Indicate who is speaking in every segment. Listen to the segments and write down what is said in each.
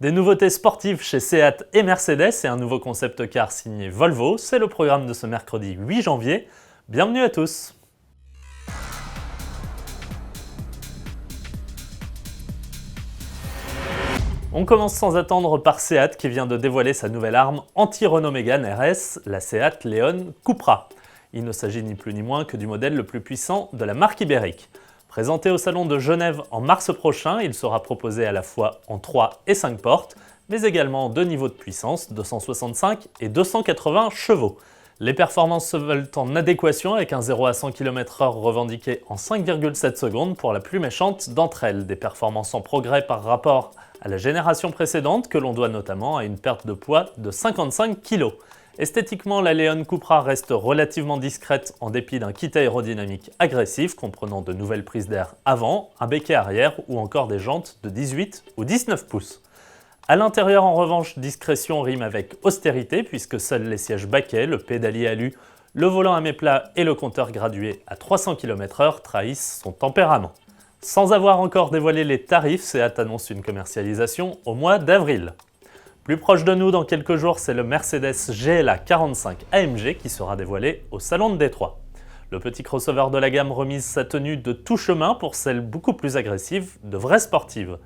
Speaker 1: Des nouveautés sportives chez Seat et Mercedes et un nouveau concept car signé Volvo, c'est le programme de ce mercredi 8 janvier. Bienvenue à tous. On commence sans attendre par Seat qui vient de dévoiler sa nouvelle arme anti-Renault Mégane RS, la Seat Leon Cupra. Il ne s'agit ni plus ni moins que du modèle le plus puissant de la marque ibérique. Présenté au salon de Genève en mars prochain, il sera proposé à la fois en 3 et 5 portes, mais également en deux niveaux de puissance, 265 et 280 chevaux. Les performances se veulent en adéquation avec un 0 à 100 km/h revendiqué en 5,7 secondes pour la plus méchante d'entre elles, des performances en progrès par rapport à la génération précédente que l'on doit notamment à une perte de poids de 55 kg. Esthétiquement, la Leon Cupra reste relativement discrète en dépit d'un kit aérodynamique agressif comprenant de nouvelles prises d'air avant, un béquet arrière ou encore des jantes de 18 ou 19 pouces. À l'intérieur, en revanche, discrétion rime avec austérité puisque seuls les sièges baquets, le pédalier alu, le volant à méplat et le compteur gradué à 300 km/h trahissent son tempérament. Sans avoir encore dévoilé les tarifs, Seat annonce une commercialisation au mois d'avril. Plus proche de nous dans quelques jours, c'est le Mercedes GLA 45 AMG qui sera dévoilé au salon de Détroit. Le petit crossover de la gamme remise sa tenue de tout chemin pour celle beaucoup plus agressive, de vraie sportive.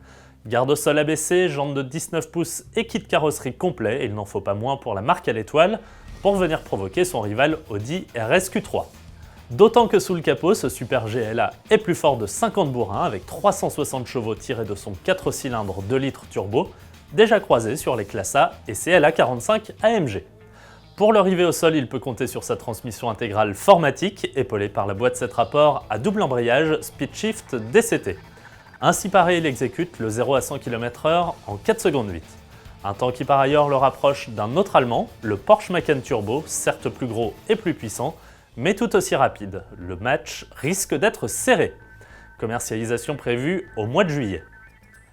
Speaker 1: Garde-sol abaissé, jantes de 19 pouces et kit carrosserie complet, et il n'en faut pas moins pour la marque à l'étoile pour venir provoquer son rival Audi RS Q3. D'autant que sous le capot, ce Super GLA est plus fort de 50 bourrins avec 360 chevaux tirés de son 4 cylindres 2 litres turbo, déjà croisé sur les classes A et CLA 45 AMG. Pour le rivet au sol, il peut compter sur sa transmission intégrale Formatic, épaulée par la boîte 7 rapports à double embrayage SpeedShift DCT. Ainsi paré, il exécute le 0 à 100 km/h en 4 secondes 8. Un temps qui par ailleurs le rapproche d'un autre allemand, le Porsche Macan Turbo, certes plus gros et plus puissant, mais tout aussi rapide. Le match risque d'être serré. Commercialisation prévue au mois de juillet.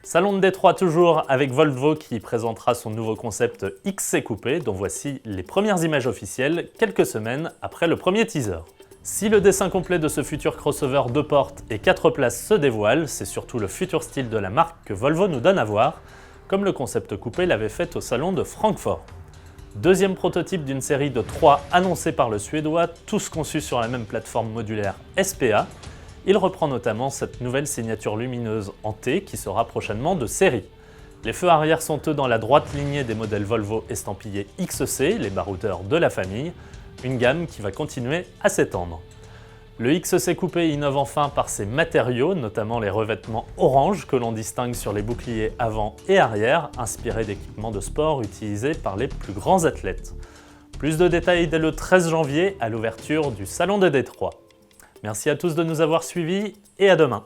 Speaker 1: Salon de Détroit toujours avec Volvo qui présentera son nouveau concept XC Coupé dont voici les premières images officielles quelques semaines après le premier teaser. Si le dessin complet de ce futur crossover 2 portes et 4 places se dévoile, c'est surtout le futur style de la marque que Volvo nous donne à voir, comme le concept coupé l'avait fait au salon de Francfort. Deuxième prototype d'une série de 3 annoncés par le Suédois, tous conçus sur la même plateforme modulaire SPA. Il reprend notamment cette nouvelle signature lumineuse en T qui sera prochainement de série. Les feux arrière sont eux dans la droite lignée des modèles Volvo estampillés XC, les baroudeurs de la famille, une gamme qui va continuer à s'étendre. Le XC Coupé innove enfin par ses matériaux, notamment les revêtements orange que l'on distingue sur les boucliers avant et arrière, inspirés d'équipements de sport utilisés par les plus grands athlètes. Plus de détails dès le 13 janvier à l'ouverture du Salon de Détroit. Merci à tous de nous avoir suivis et à demain.